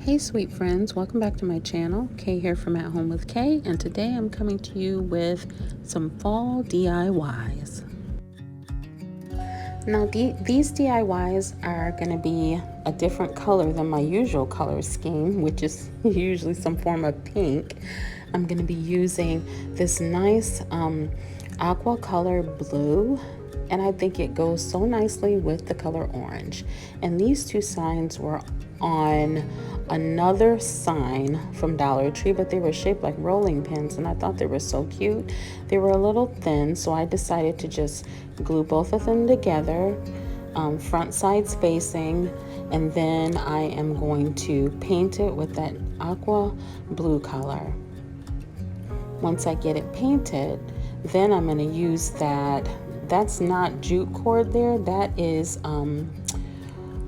Hey sweet friends, welcome back to my channel. Kay here from At Home with Kay, and today I'm coming to you with some fall DIYs. Now these DIYs are going to be a different color than my usual color scheme, which is usually some form of pink. I'm going to be using this nice aqua color blue, and I think it goes so nicely with the color orange. And these two signs were on another sign from Dollar Tree, but they were shaped like rolling pins, and I thought they were so cute. They were a little thin, so I decided to just glue both of them together, front side spacing, and then I am going to paint it with that aqua blue color. Once I get it painted, then I'm going to use that's not jute cord there, that is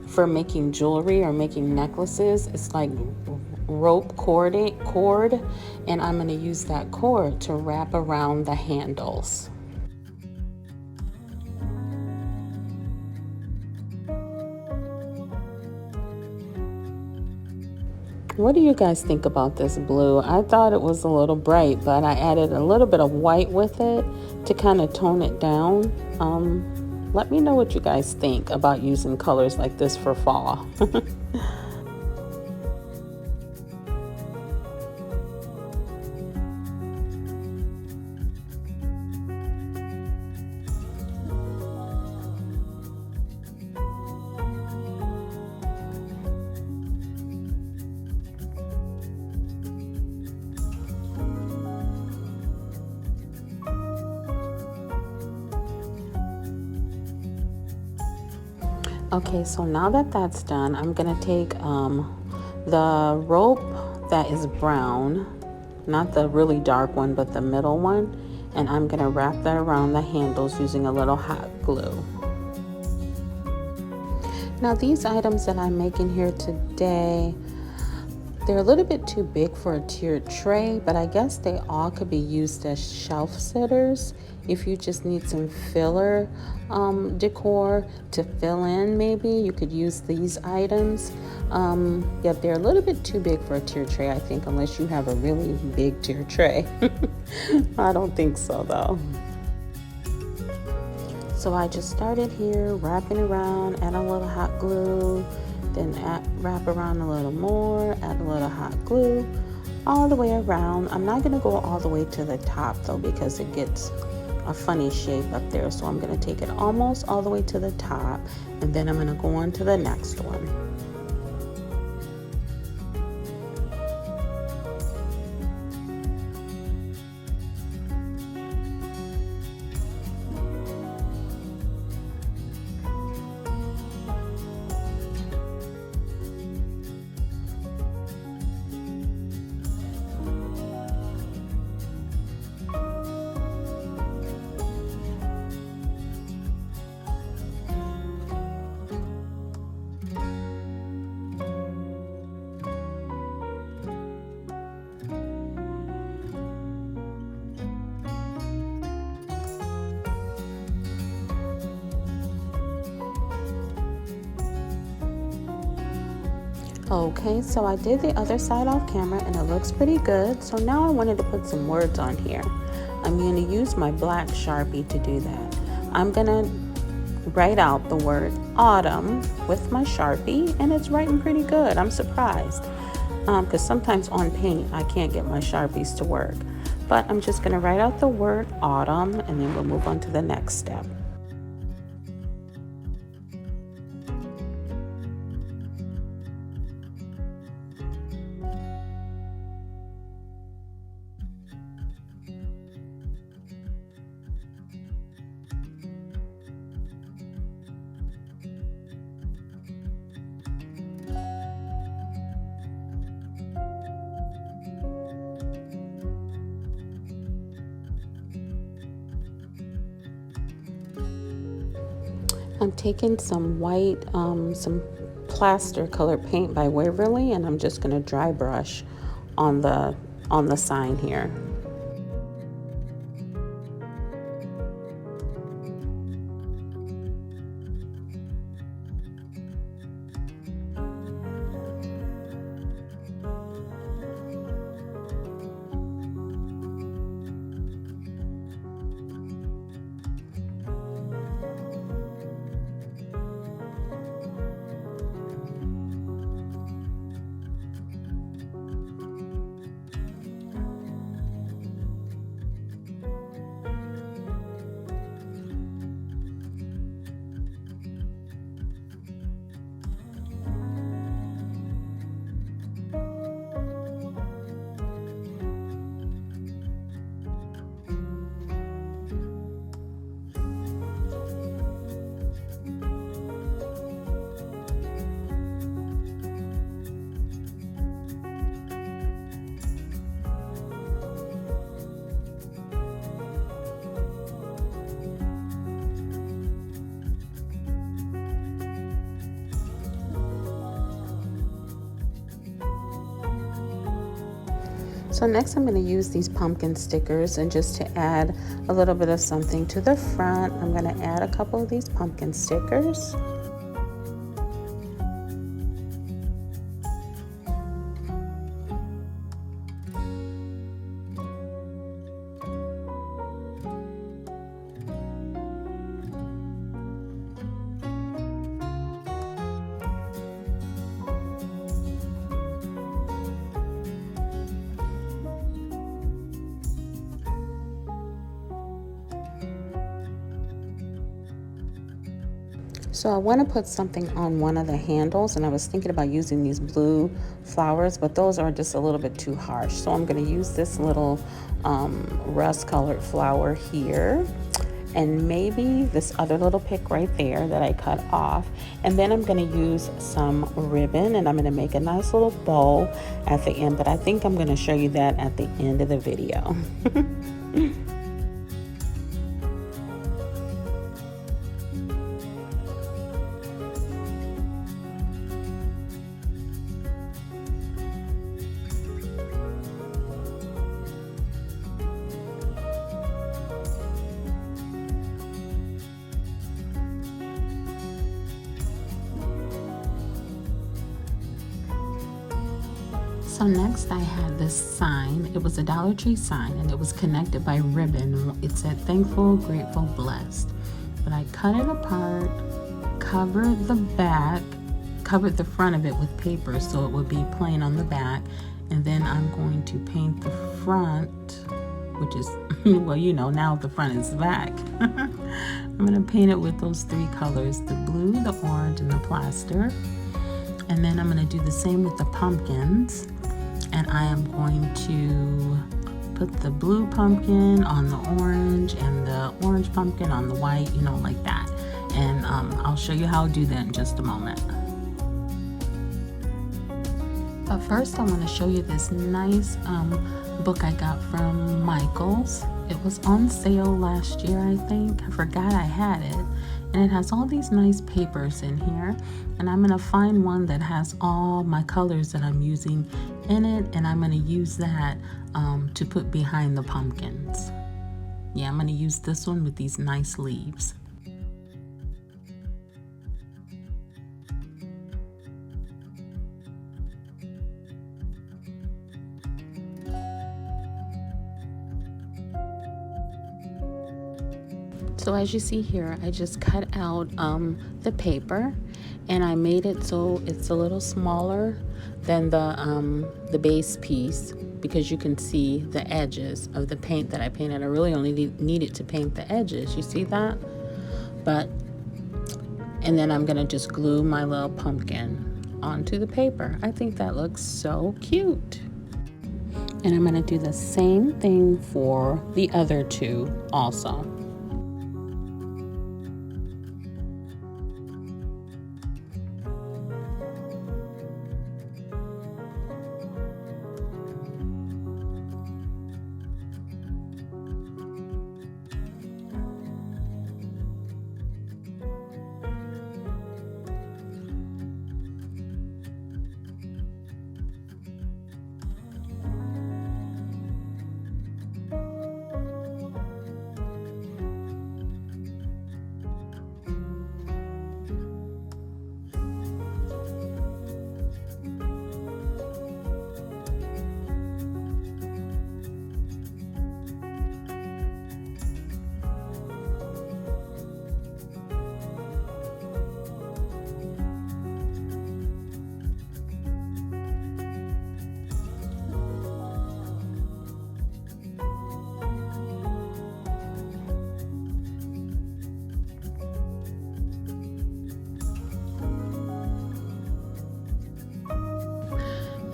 for making jewelry or making necklaces. It's like rope cord, and I'm going to use that cord to wrap around the handles. What do you guys think about this blue? I thought it was a little bright, but I added a little bit of white with it to kind of tone it down. Let me know what you guys think about using colors like this for fall. Okay, so now that that's done, I'm gonna take the rope that is brown, not the really dark one, but the middle one, and I'm gonna wrap that around the handles using a little hot glue. Now these items that I'm making here today, they're a little bit too big for a tiered tray, but I guess they all could be used as shelf sitters. If you just need some filler decor to fill in, maybe you could use these items. Yeah, they're a little bit too big for a tiered tray, I think, unless you have a really big tiered tray. I don't think so though. So I just started here wrapping around, add a little hot glue, then wrap around a little more, add a little hot glue, all the way around. I'm not going to go all the way to the top though, because it gets a funny shape up there. So I'm going to take it almost all the way to the top, and then I'm going to go on to the next one. Okay, so I did the other side off camera and it looks pretty good. So now I wanted to put some words on here. I'm going to use my black Sharpie to do that. I'm going to write out the word autumn with my Sharpie, and it's writing pretty good. I'm surprised because sometimes on paint I can't get my Sharpies to work. But I'm just going to write out the word autumn, and then we'll move on to the next step. I'm taking some white, some plaster color paint by Waverly, and I'm just going to dry brush on the sign here. So next I'm going to use these pumpkin stickers, and just to add a little bit of something to the front, I'm going to add a couple of these pumpkin stickers. So I want to put something on one of the handles, and I was thinking about using these blue flowers, but those are just a little bit too harsh. So I'm going to use this little rust colored flower here, and maybe this other little pick right there that I cut off. And then I'm going to use some ribbon, and I'm going to make a nice little bow at the end, but I think I'm going to show you that at the end of the video. So next I had this sign. It was a Dollar Tree sign, and it was connected by ribbon. It said thankful, grateful, blessed. But I cut it apart, covered the back, covered the front of it with paper so it would be plain on the back. And then I'm going to paint the front, which is, well, you know, now the front is back. I'm going to paint it with those three colors, the blue, the orange, and the plaster. And then I'm going to do the same with the pumpkins. And I am going to put the blue pumpkin on the orange and the orange pumpkin on the white, you know, like that. And I'll show you how I'll do that in just a moment. But first I want to show you this nice book I got from Michael's. It was on sale last year, I think. I forgot I had it. And it has all these nice papers in here. And I'm going to find one that has all my colors that I'm using in it. And I'm going to use that to put behind the pumpkins. Yeah, I'm going to use this one with these nice leaves. So as you see here, I just cut out the paper, and I made it so it's a little smaller than the base piece, because you can see the edges of the paint that I painted. I really only needed to paint the edges. You see that? And then I'm gonna just glue my little pumpkin onto the paper. I think that looks so cute. And I'm gonna do the same thing for the other two also.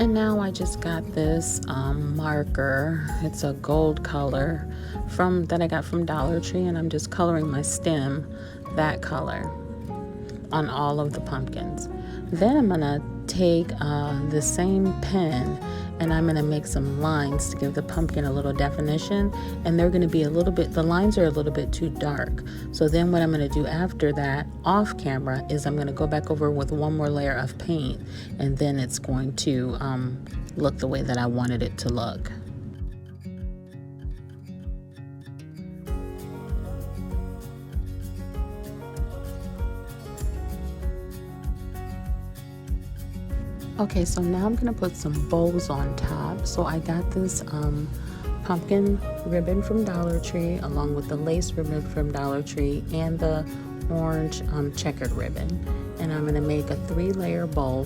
And now I just got this marker. It's a gold color that I got from Dollar Tree, and I'm just coloring my stem that color on all of the pumpkins. Then I'm gonna take the same pen, and I'm gonna make some lines to give the pumpkin a little definition, and they're gonna be the lines are a little bit too dark. So then what I'm gonna do after that off camera is I'm gonna go back over with one more layer of paint, and then it's going to look the way that I wanted it to look. Okay, so now I'm gonna put some bows on top. So I got this pumpkin ribbon from Dollar Tree along with the lace ribbon from Dollar Tree and the orange checkered ribbon. And I'm gonna make a 3-layer bow,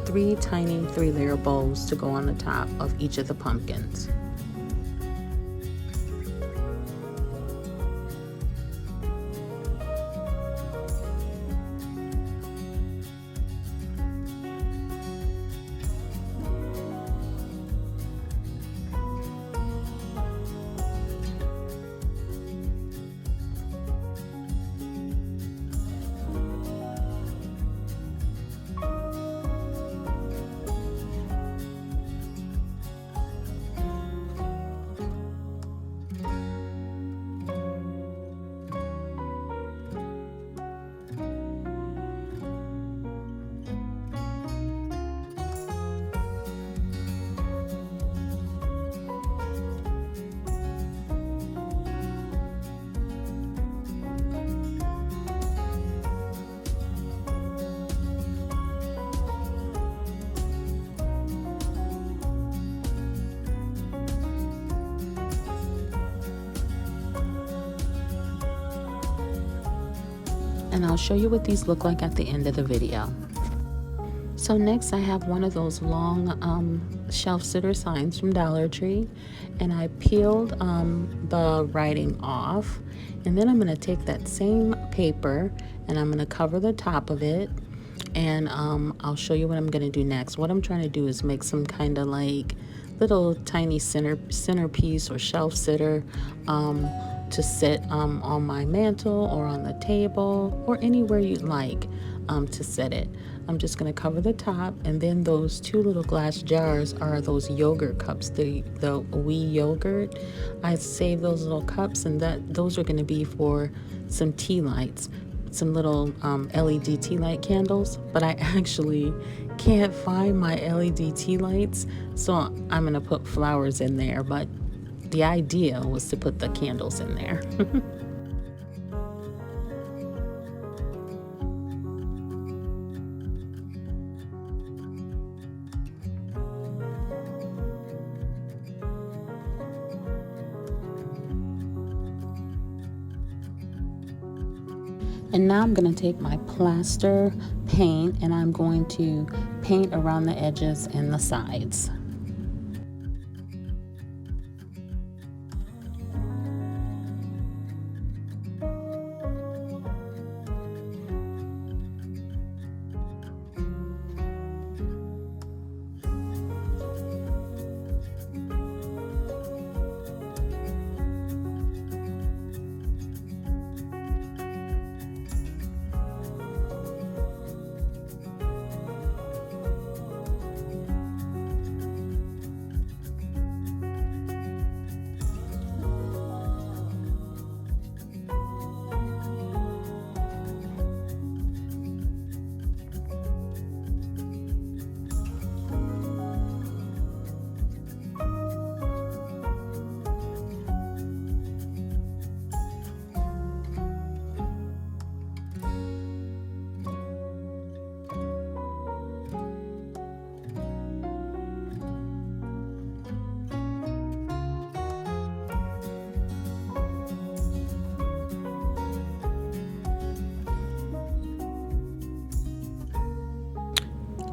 3 tiny 3-layer bows to go on the top of each of the pumpkins. And I'll show you what these look like at the end of the video. So next I have one of those long shelf sitter signs from Dollar Tree, and I peeled the writing off, and then I'm going to take that same paper and I'm going to cover the top of it, and I'll show you what I'm going to do next. What I'm trying to do is make some kind of like little tiny centerpiece or shelf sitter to sit on my mantle or on the table or anywhere you'd like to set it. I'm just going to cover the top, and then those 2 little glass jars are those yogurt cups, the wee yogurt. I saved those little cups, and those are going to be for some tea lights, some little LED tea light candles, but I actually can't find my LED tea lights, so I'm going to put flowers in there, but the idea was to put the candles in there. And now I'm going to take my plaster paint and I'm going to paint around the edges and the sides.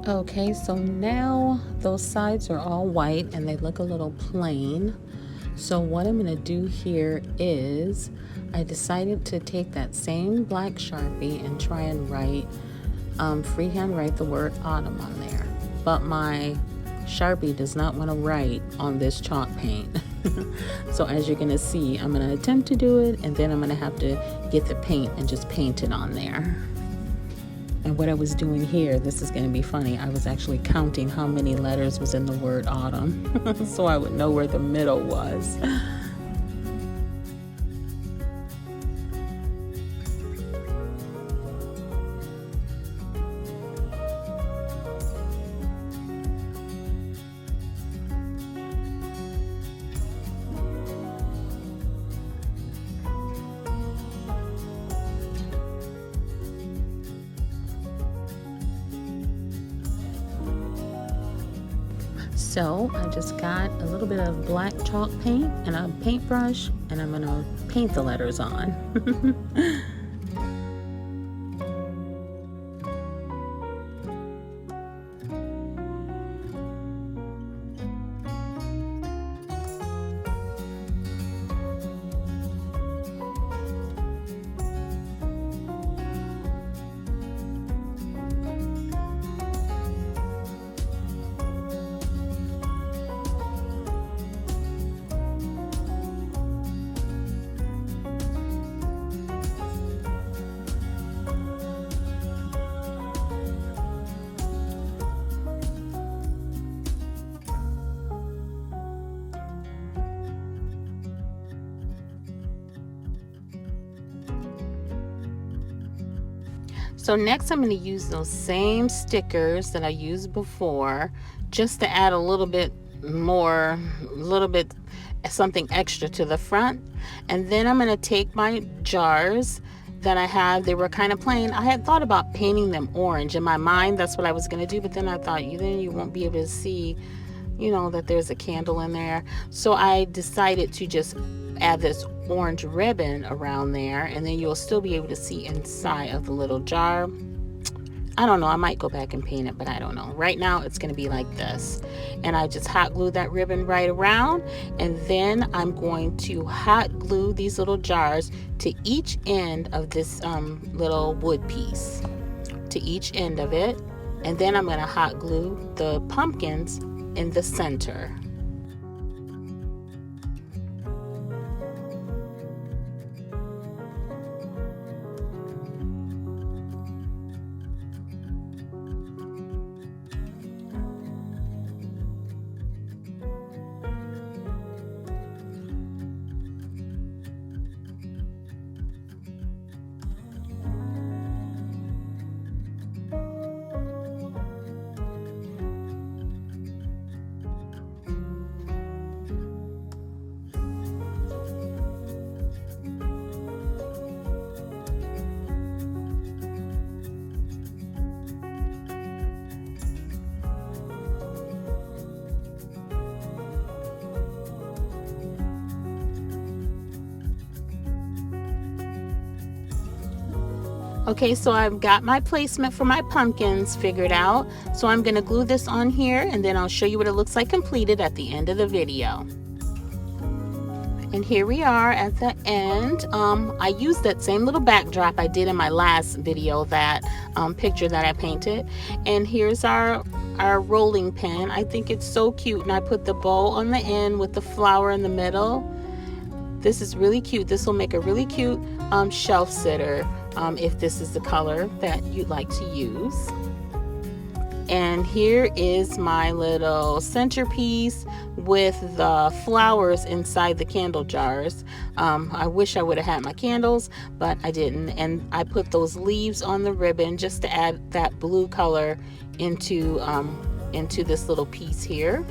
Okay, so now those sides are all white and they look a little plain. So what I'm going to do here is I decided to take that same black Sharpie and try and write, freehand write the word autumn on there. But my Sharpie does not want to write on this chalk paint. So as you're going to see, I'm going to attempt to do it, and then I'm going to have to get the paint and just paint it on there. And what I was doing here, this is going to be funny, I was actually counting how many letters was in the word autumn so I would know where the middle was. So I just got a little bit of black chalk paint and a paintbrush, and I'm gonna paint the letters on. So next I'm going to use those same stickers that I used before, just to add a little bit more, something extra to the front. And then I'm going to take my jars that I have. They were kind of plain. I had thought about painting them orange. In my mind, that's what I was going to do, but then I thought, then you won't be able to see, that there's a candle in there. So I decided to just add this orange ribbon around there, and then you'll still be able to see inside of the little jar. I don't know, I might go back and paint it, but I don't know. Right now it's going to be like this, and I just hot glue that ribbon right around, and then I'm going to hot glue these little jars to each end of this little wood piece, to each end of it, and then I'm going to hot glue the pumpkins in the center. Okay, so I've got my placement for my pumpkins figured out. So I'm going to glue this on here, and then I'll show you what it looks like completed at the end of the video. And here we are at the end. I used that same little backdrop I did in my last video, that picture that I painted. And here's our rolling pin. I think it's so cute, and I put the bow on the end with the flower in the middle. This is really cute. This will make a really cute shelf sitter if this is the color that you'd like to use. And here is my little centerpiece with the flowers inside the candle jars. I wish I would have had my candles, but I didn't. And I put those leaves on the ribbon just to add that blue color into this little piece here.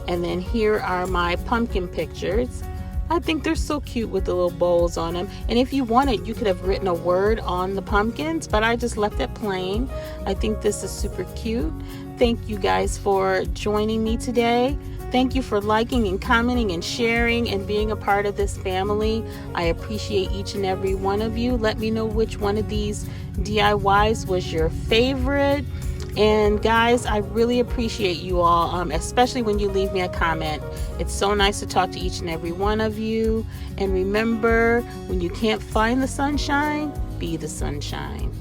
And then here are my pumpkin pictures. I think they're so cute with the little bows on them. And if you wanted, you could have written a word on the pumpkins, but I just left it plain. I think this is super cute. Thank you guys for joining me today. Thank you for liking and commenting and sharing and being a part of this family. I appreciate each and every one of you. Let me know which one of these DIYs was your favorite. And guys, I really appreciate you all, especially when you leave me a comment. It's so nice to talk to each and every one of you. And remember, when you can't find the sunshine, be the sunshine.